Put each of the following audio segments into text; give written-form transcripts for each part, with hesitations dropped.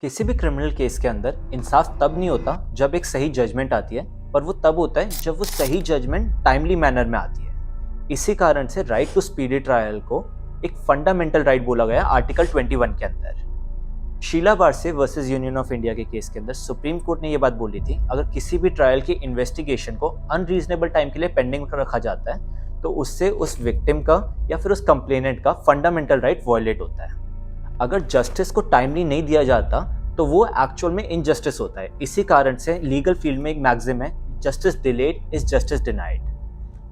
किसी भी criminal case के अंदर इंसाफ तब नहीं होता जब एक सही जजमेंट आती है, पर वो तब होता है जब वो सही जजमेंट टाइमली मैनर में आती है। इसी कारण से राइट टू स्पीडी ट्रायल को एक फंडामेंटल राइट बोला गया आर्टिकल 21 के अंदर। शीला बारसे वर्सेस यूनियन ऑफ इंडिया के केस के अंदर सुप्रीम कोर्ट ने यह बात बोली थी, अगर किसी भी ट्रायल की इन्वेस्टिगेशन को अनरीजनेबल टाइम के लिए पेंडिंग रखा जाता है तो उससे उस विक्टिम का या फिर उस कंप्लेनेंट का फंडामेंटल राइट वायलेट होता है। अगर जस्टिस को टाइमली नहीं दिया जाता तो वो एक्चुअल में इनजस्टिस होता है। इसी कारण से लीगल फील्ड में एक मैक्सिम है, justice delayed is justice denied.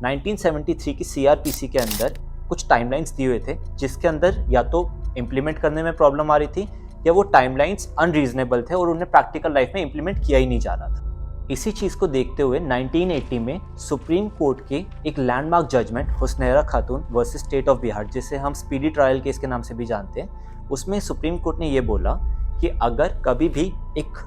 1973 की सीआरपीसी के अंदर कुछ टाइमलाइंस दिए हुए थे जिसके अंदर या तो इम्प्लीमेंट करने में प्रॉब्लम आ रही थी या वो टाइमलाइंस अनरीजनेबल थे और उन्हें प्रैक्टिकल लाइफ में इम्प्लीमेंट किया ही नहीं जा रहा था। इसी चीज़ को देखते हुए 1980 में सुप्रीम कोर्ट की एक landmark judgement हुस्नैरा Khatoon versus state of Bihar, जिसे हम स्पीडी ट्रायल केस के नाम से भी जानते हैं, उसमें सुप्रीम कोर्ट ने ये बोला कि अगर कभी भी एक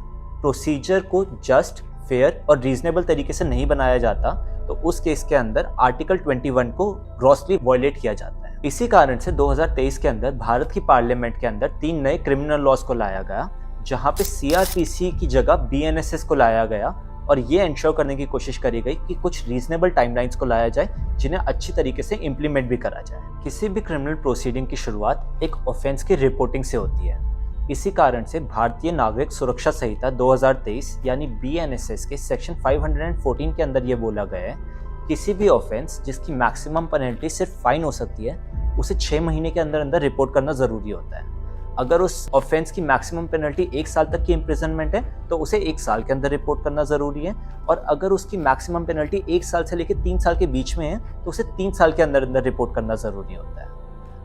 प्रोसीजर को जस्ट, फेयर और रीजनेबल तरीके से नहीं बनाया जाता तो उस केस के अंदर आर्टिकल 21 को ग्रॉसली वायलेट किया जाता है। इसी कारण से 2023 के अंदर भारत की पार्लियामेंट के अंदर 3 नए क्रिमिनल लॉज को लाया गया, जहां पे सीआरपीसी की जगह बीएनएसएस को लाया गया और ये इंश्योर करने की कोशिश करी गई कि कुछ रीजनेबल टाइमलाइंस को लाया जाए जिन्हें अच्छी तरीके से इम्प्लीमेंट भी करा जाए। किसी भी क्रिमिनल प्रोसीडिंग की शुरुआत एक ऑफेंस की रिपोर्टिंग से होती है। इसी कारण से भारतीय नागरिक सुरक्षा संहिता 2023 यानी बीएनएसएस के सेक्शन 514 के अंदर ये बोला गया है, किसी भी ऑफेंस जिसकी मैक्सिमम पेनल्टी सिर्फ फाइन हो सकती है उसे 6 महीने के अंदर अंदर रिपोर्ट करना ज़रूरी होता है। अगर उस ऑफेंस की मैक्सिमम पेनल्टी 1 साल तक की इम्प्रिजनमेंट है तो उसे 1 साल के अंदर रिपोर्ट करना ज़रूरी है, और अगर उसकी मैक्सिमम पेनल्टी 1 साल से लेकर 3 साल के बीच में है तो उसे 3 साल के अंदर अंदर रिपोर्ट करना ज़रूरी होता है।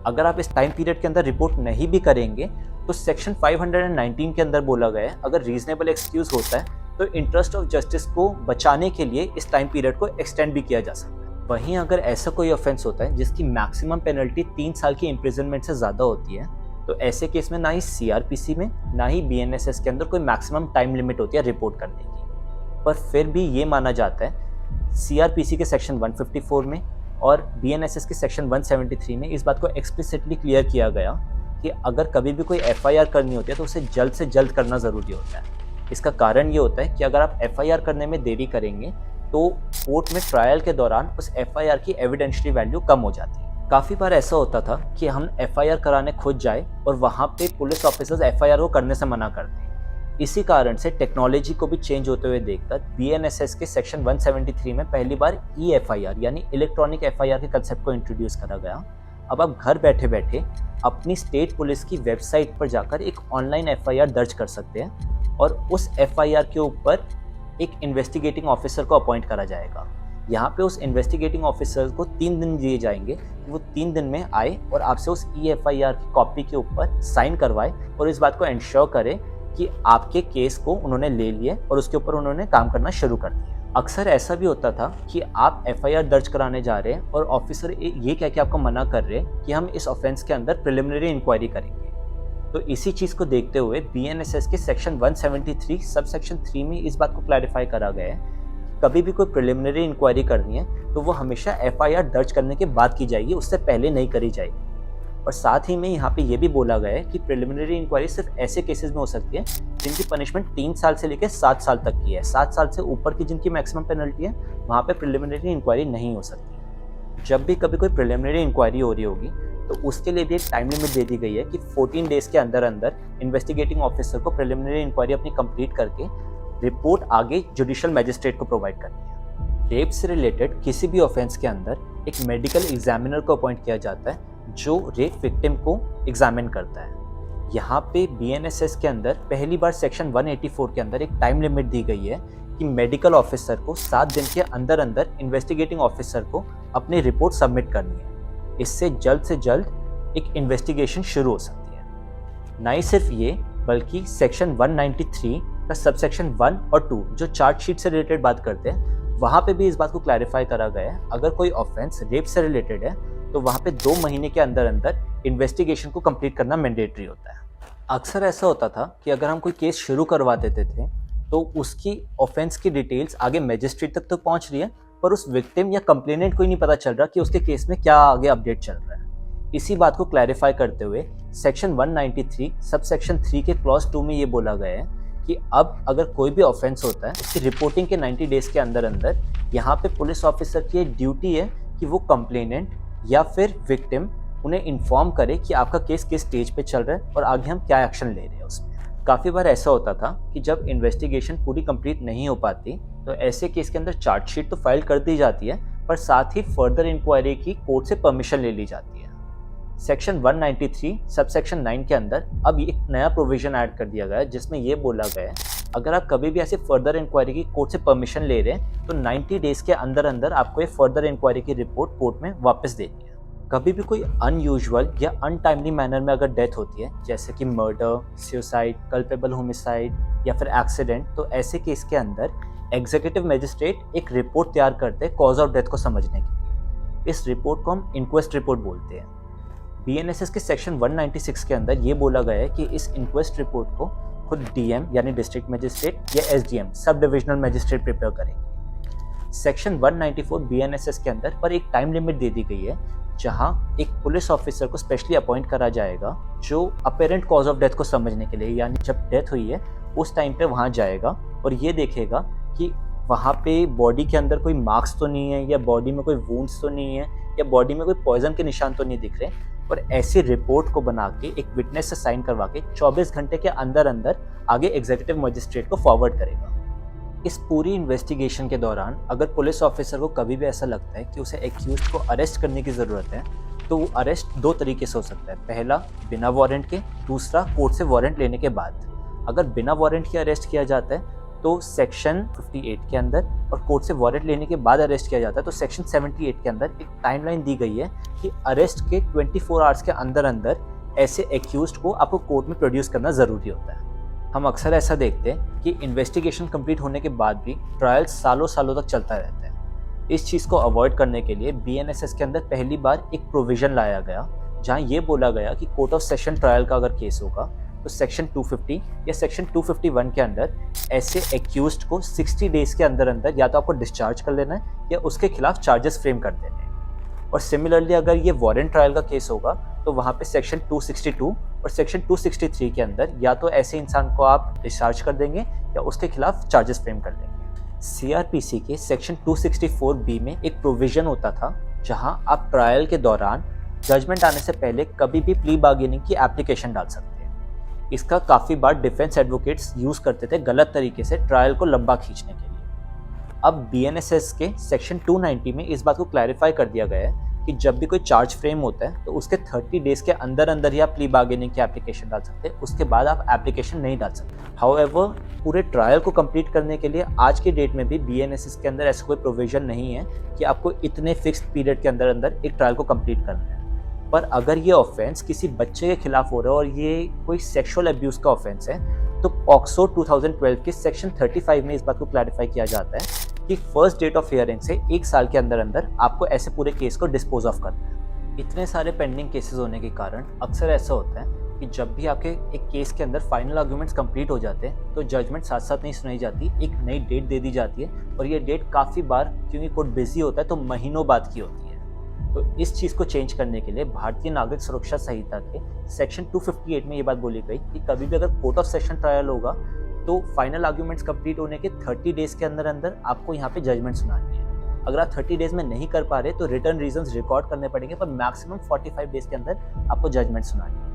अगर आप इस टाइम पीरियड के अंदर रिपोर्ट नहीं भी करेंगे तो सेक्शन 519 के अंदर बोला गया है, अगर रीजनेबल एक्सक्यूज होता है तो इंटरेस्ट ऑफ जस्टिस को बचाने के लिए इस टाइम पीरियड को एक्सटेंड भी किया जा सकता है। वहीं अगर ऐसा कोई ऑफेंस होता है जिसकी मैक्सिमम पेनल्टी 3 साल की इम्प्रिजनमेंट से ज़्यादा होती है तो ऐसे केस में ना ही सीआरपीसी में ना ही बीएनएसएस के अंदर कोई मैक्सिमम टाइम लिमिट होती है रिपोर्ट करने की। पर फिर भी ये माना जाता है सीआरपीसी के सेक्शन 154 में और बीएनएसएस के सेक्शन 173 में इस बात को एक्सप्लिसिटली क्लियर किया गया कि अगर कभी भी कोई एफआईआर करनी होती है तो उसे जल्द से जल्द करना ज़रूरी होता है। इसका कारण ये होता है कि अगर आप एफआईआर करने में देरी करेंगे तो कोर्ट में ट्रायल के दौरान उस एफआईआर की एविडेंशियली वैल्यू कम हो जाती है। काफ़ी बार ऐसा होता था कि हम एफआईआर कराने खुद जाए और वहाँ पे पुलिस ऑफिसर्स एफआईआर को करने से मना कर दें। इसी कारण से टेक्नोलॉजी को भी चेंज होते हुए देखकर बीएनएसएस के सेक्शन 173 में पहली बार ईएफआईआर यानी इलेक्ट्रॉनिक एफआईआर के कंसेप्ट को इंट्रोड्यूस करा गया। अब आप घर बैठे बैठे अपनी स्टेट पुलिस की वेबसाइट पर जाकर एक ऑनलाइन एफआईआर दर्ज कर सकते हैं और उस एफआईआर के ऊपर एक इन्वेस्टिगेटिंग ऑफिसर को अपॉइंट करा जाएगा। यहाँ पे उस इन्वेस्टिगेटिंग ऑफिसर को 3 दिन दिए जाएंगे कि वो 3 दिन में आए और आपसे उस ईएफआईआर की कॉपी के ऊपर साइन करवाए और इस बात को इंश्योर करे कि आपके केस को उन्होंने ले लिए और उसके ऊपर उन्होंने काम करना शुरू कर दिया। अक्सर ऐसा भी होता था कि आप एफआईआर दर्ज कराने जा रहे हैं और ऑफिसर ये कह के आपको मना कर रहे हैं कि हम इस ऑफेंस के अंदर प्रिलिमिनरी इंक्वायरी करेंगे। तो इसी चीज़ को देखते हुए बीएनएसएस के सेक्शन 173 सब सेक्शन 3 में इस बात को क्लैरिफाई करा गया है, कभी भी कोई प्रिलिमिनरी इंक्वायरी करनी है तो वो हमेशा एफआईआर दर्ज करने के बाद की जाएगी, उससे पहले नहीं करी जाएगी। और साथ ही में यहाँ पे ये भी बोला गया है कि प्रिलिमिनरी इंक्वायरी सिर्फ ऐसे केसेस में हो सकती है जिनकी पनिशमेंट 3 साल से लेकर 7 साल तक की है। 7 साल से ऊपर की जिनकी मैक्सिमम पेनल्टी है वहाँ पे प्रिलिमिनरी इंक्वायरी नहीं हो सकती। जब भी कभी कोई प्रिलिमिनरी इंक्वायरी हो रही होगी तो उसके लिए भी एक टाइम लिमिट दे दी गई है कि 14 डेज के अंदर अंदर इन्वेस्टिगेटिंग ऑफिसर को प्रिलिमिनरी इंक्वायरी अपनी कंप्लीट करके रिपोर्ट आगे जुडिशियल मैजिस्ट्रेट को प्रोवाइड करनी है। रेप से रिलेटेड किसी भी ऑफेंस के अंदर एक मेडिकल एग्जामिनर को अपॉइंट किया जाता है जो रेप विक्टिम को एग्जामिन करता है। यहाँ पे बीएनएसएस के अंदर पहली बार सेक्शन 184 के अंदर एक टाइम लिमिट दी गई है कि मेडिकल ऑफिसर को 7 दिन के अंदर अंदर इन्वेस्टिगेटिंग ऑफिसर को अपनी रिपोर्ट सबमिट करनी है। इससे जल्द एक इन्वेस्टिगेशन शुरू हो सकती है। ना ही सिर्फ ये बल्कि सेक्शन 193 का सबसेक्शन 1 और 2 जो चार्जशीट से रिलेटेड बात करते हैं वहाँ पे भी इस बात को क्लैरिफाई करा गया है, अगर कोई ऑफेंस रेप से रिलेटेड है तो वहाँ पे 2 महीने के अंदर अंदर इन्वेस्टिगेशन को कंप्लीट करना मैंडेटरी होता है। अक्सर ऐसा होता था कि अगर हम कोई केस शुरू करवा देते थे तो उसकी ऑफेंस की डिटेल्स आगे मैजिस्ट्रेट तक तो पहुँच रही है पर उस विक्टिम या कंप्लेनेंट को ही नहीं पता चल रहा कि उसके केस में क्या आगे अपडेट चल रहा है। इसी बात को क्लैरिफाई करते हुए सेक्शन 193 सब सेक्शन 3 के क्लॉज 2 में ये बोला गया है कि अब अगर कोई भी ऑफेंस होता है उसकी रिपोर्टिंग के 90 डेज के अंदर अंदर यहाँ पे पुलिस ऑफिसर की एक ड्यूटी है कि वो कंप्लेनेंट या फिर विक्टिम उन्हें इन्फॉर्म करे कि आपका केस किस स्टेज पे चल रहा है और आगे हम क्या एक्शन ले रहे हैं उसमें। काफ़ी बार ऐसा होता था कि जब इन्वेस्टिगेशन पूरी कंप्लीट नहीं हो पाती तो ऐसे केस के अंदर चार्जशीट तो फाइल कर दी जाती है, पर साथ ही फर्दर इंक्वायरी की कोर्ट से परमिशन ले ली जाती है। सेक्शन 193 सब सेक्शन 9 के अंदर अब एक नया प्रोविजन ऐड कर दिया गया है जिसमें ये बोला गया है अगर आप कभी भी ऐसे फर्दर इंक्वायरी की कोर्ट से परमिशन ले रहे हैं तो 90 डेज के अंदर अंदर आपको ये फर्दर इंक्वायरी की रिपोर्ट कोर्ट में वापस देनी है। कभी भी कोई अनयूजुअल या अनटाइमली मैनर में अगर डेथ होती है जैसे कि मर्डर, सुसाइड, कल्पेबल होमिसाइड या फिर एक्सीडेंट, तो ऐसे केस के अंदर एग्जीक्यूटिव मजिस्ट्रेट एक रिपोर्ट तैयार करते हैं कॉज ऑफ डेथ को समझने के लिए। इस रिपोर्ट को हम इंक्वेस्ट रिपोर्ट बोलते हैं। बीएनएसएस के सेक्शन 196 के अंदर ये बोला गया है कि इस इंक्वेस्ट रिपोर्ट को खुद डीएम यानी डिस्ट्रिक्ट मजिस्ट्रेट या SDM sub divisional magistrate prepare करेंगे। सेक्शन 194 बीएनएसएस के अंदर पर एक टाइम लिमिट दे दी गई है जहां एक पुलिस ऑफिसर को स्पेशली अपॉइंट करा जाएगा जो अपेरेंट कॉज ऑफ डेथ को समझने के लिए, यानी जब डेथ हुई है उस टाइम पे वहां जाएगा और ये देखेगा कि वहाँ पे बॉडी के अंदर कोई मार्क्स तो नहीं है या बॉडी में कोई वुंड्स तो नहीं है या बॉडी में कोई पॉइजन के निशान तो नहीं दिख रहे, और ऐसी रिपोर्ट को बना के एक विटनेस से साइन करवा के 24 घंटे के अंदर अंदर आगे एग्जीक्यूटिव मजिस्ट्रेट को फॉरवर्ड करेगा। इस पूरी इन्वेस्टिगेशन के दौरान अगर पुलिस ऑफिसर को कभी भी ऐसा लगता है कि उसे एक्यूज्ड को अरेस्ट करने की ज़रूरत है तो वो अरेस्ट दो तरीके से हो सकता है। पहला बिना वारंट के, दूसरा कोर्ट से वारंट लेने के बाद। अगर बिना वारंट के अरेस्ट किया जाता है तो सेक्शन 58 के अंदर, और कोर्ट से वारंट लेने के बाद अरेस्ट किया जाता है तो सेक्शन 78 के अंदर एक टाइमलाइन दी गई है कि अरेस्ट के 24 आवर्स के अंदर अंदर ऐसे एक्यूज्ड को आपको कोर्ट में प्रोड्यूस करना ज़रूरी होता है। हम अक्सर ऐसा देखते हैं कि इन्वेस्टिगेशन कंप्लीट होने के बाद भी ट्रायल सालों सालों तक चलता रहता है। इस चीज़ को अवॉइड करने के लिए बीएनएसएस के अंदर पहली बार एक प्रोविज़न लाया गया जहां ये बोला गया कि कोर्ट ऑफ सेशन ट्रायल का अगर केस होगा तो सेक्शन 250 या सेक्शन 251 के अंदर ऐसे एक्यूज्ड को 60 डेज के अंदर अंदर या तो आपको डिस्चार्ज कर लेना है या उसके खिलाफ चार्जेस फ्रेम कर देने हैं। और सिमिलरली अगर ये वारंट ट्रायल का केस होगा तो वहाँ पे सेक्शन 262 और सेक्शन 263 के अंदर या तो ऐसे इंसान को आप डिस्चार्ज कर देंगे या उसके खिलाफ चार्जेस फ्रेम कर देंगे। सीआरपीसी के सेक्शन 264B में एक प्रोविजन होता था जहां आप ट्रायल के दौरान जजमेंट आने से पहले कभी भी प्ली बार्गेनिंग की एप्लीकेशन डाल सकते हैं। इसका काफ़ी बार डिफेंस एडवोकेट्स यूज़ करते थे गलत तरीके से ट्रायल को लंबा खींचने के लिए। अब बीएनएसएस के सेक्शन 290 में इस बात को क्लैरिफाई कर दिया गया है कि जब भी कोई चार्ज फ्रेम होता है तो उसके 30 डेज के अंदर अंदर ही आप प्ली बार्गेनिंग की एप्लीकेशन डाल सकते हैं, उसके बाद आप एप्लीकेशन नहीं डाल सकते। हाउएवर पूरे ट्रायल को कंप्लीट करने के लिए आज की डेट में भी बीएनएसएस के अंदर ऐसा कोई प्रोविजन नहीं है कि आपको इतने फिक्स्ड पीरियड के अंदर अंदर एक ट्रायल को कंप्लीट करना है। पर अगर ये ऑफेंस किसी बच्चे के खिलाफ हो रहा है और ये कोई सेक्सुअल अब्यूज़ का ऑफेंस है तो पॉक्सो 2012 के सेक्शन 35 में इस बात को क्लैरिफाई किया जाता है कि फर्स्ट डेट ऑफ हियरिंग से 1 साल के अंदर अंदर आपको ऐसे पूरे केस को डिस्पोज ऑफ करना है। इतने सारे पेंडिंग केसेस होने के कारण अक्सर ऐसा होता है कि जब भी आपके एक केस के अंदर फाइनल आर्गूमेंट्स कंप्लीट हो जाते हैं तो जजमेंट साथ साथ नहीं सुनाई जाती, एक नई डेट दे दी जाती है और ये डेट काफ़ी बार क्योंकि कोर्ट बिजी होता है तो महीनों बाद की होती है। तो इस चीज़ को चेंज करने के लिए भारतीय नागरिक सुरक्षा संहिता के सेक्शन 258 में ये बात बोली गई कि कभी भी अगर कोर्ट ऑफ सेशन ट्रायल होगा तो फाइनल आर्ग्यूमेंट्स कंप्लीट होने के 30 डेज के अंदर अंदर आपको यहाँ पे जजमेंट सुनानी है। अगर आप 30 डेज में नहीं कर पा रहे तो रिटर्न रीजंस रिकॉर्ड करने पड़ेंगे, पर मैक्सिमम 45 डेज के अंदर आपको जजमेंट सुनानी है।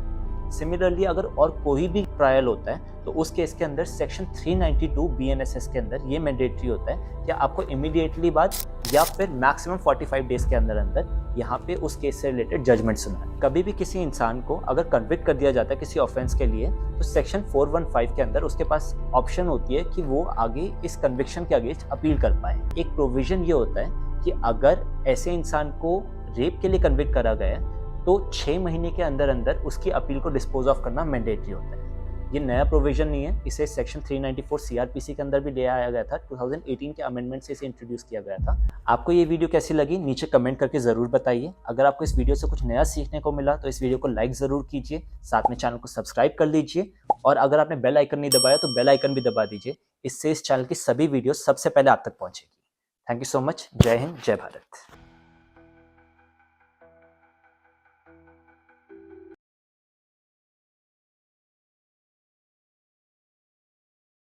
सिमिलरली अगर और कोई भी ट्रायल होता है तो उस केस के अंदर सेक्शन 392 बीएनएसएस के अंदर ये मैंडेटरी होता है कि आपको इमीडिएटली बाद या फिर मैक्सिमम 45 डेज के अंदर अंदर यहाँ पे उस केस से रिलेटेड जजमेंट सुना है। कभी भी किसी इंसान को अगर कन्विक्ट कर दिया जाता है किसी ऑफेंस के लिए तो सेक्शन 415 के अंदर उसके पास ऑप्शन होती है कि वो आगे इस कन्विक्शन के अगेंस्ट अपील कर पाए। एक प्रोविजन ये होता है कि अगर ऐसे इंसान को रेप के लिए कन्विक्ट करा गया है तो 6 महीने के अंदर अंदर उसकी अपील को डिस्पोज ऑफ करना मैंडेटरी होता है। ये नया प्रोविजन नहीं है, इसे सेक्शन 394 सीआरपीसी के अंदर भी ले आया गया था। 2018 के अमेंडमेंट से इसे इंट्रोड्यूस किया गया था। आपको ये वीडियो कैसी लगी नीचे कमेंट करके ज़रूर बताइए। अगर आपको इस वीडियो से कुछ नया सीखने को मिला तो इस वीडियो को लाइक ज़रूर कीजिए, साथ में चैनल को सब्सक्राइब कर लीजिए और अगर आपने बेल आइकन नहीं दबाया तो बेल आइकन भी दबा दीजिए। इससे इस चैनल की सभी वीडियो सबसे पहले आप तक पहुँचेगी। Thank you so much. जय हिंद, जय भारत।